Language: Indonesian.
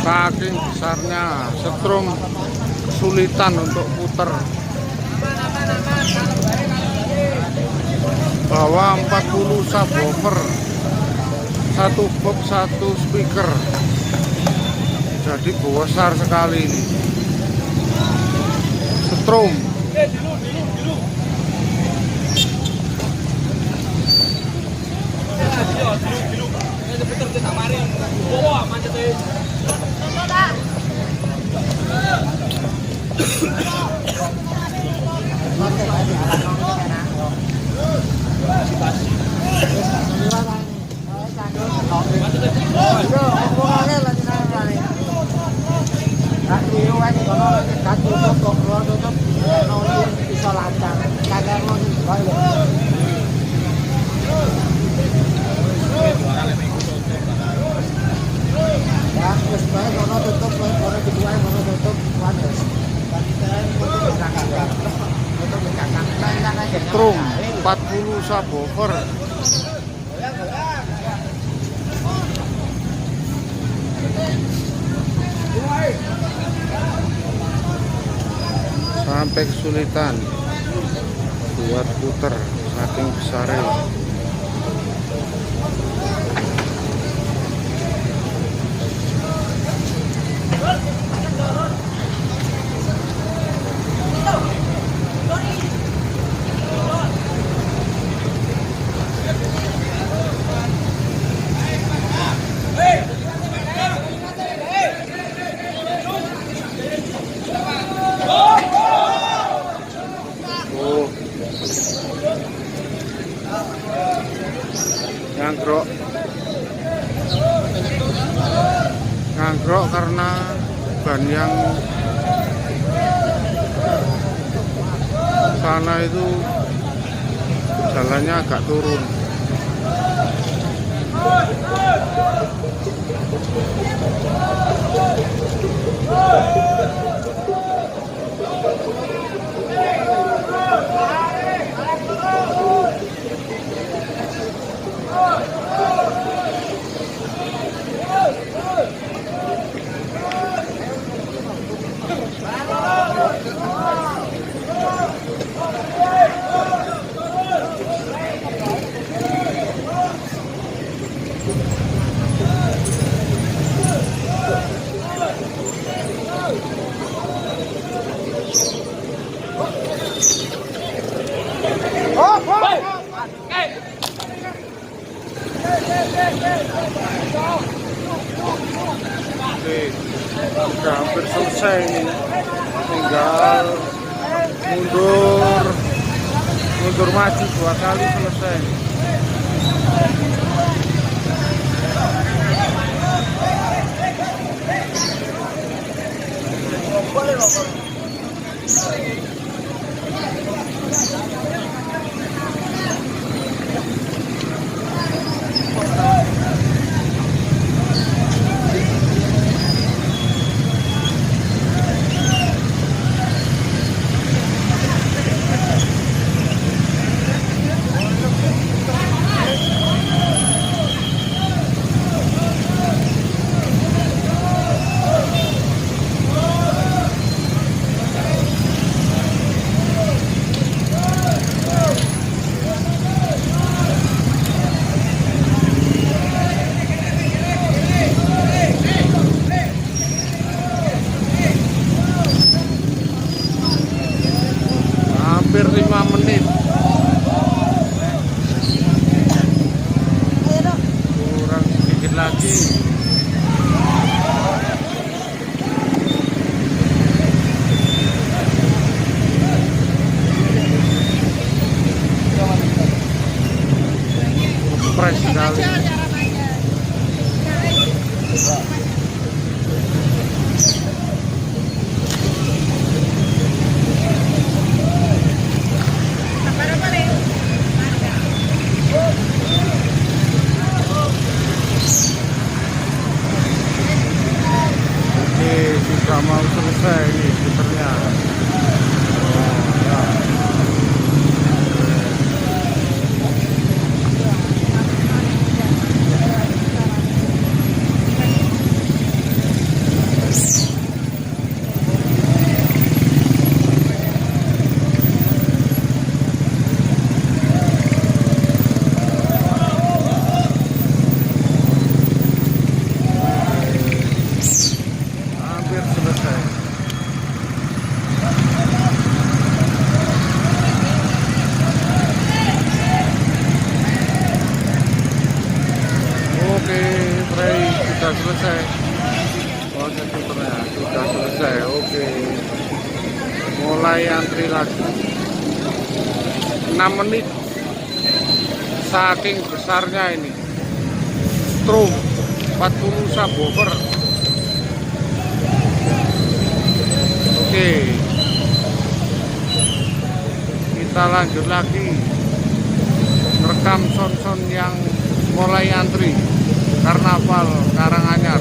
Saking besarnya setrum kesulitan untuk putar. Bawa 40 subwoofer, satu box, satu speaker, jadi besar sekali ini setrum. Setrum 40 subwoofer. Sampai kesulitan buat puter saking besarnya. Nganggrok karena ban yang sana itu jalannya agak turun. Oke, sudah hampir selesai ini, tinggal mundur maju 2 kali selesai. sekali. Oke, sudah mau selesai ini puternya. Oh, ya. Hampir selesai. Oke, Bray, sudah selesai. Proses puternya sudah selesai. Oke, mulai antri lagi 6 menit. Saking besarnya ini strom 40 subwoofer. Oke, kita lanjut lagi rekam sound-sound yang mulai antri Karnaval Karanganyar.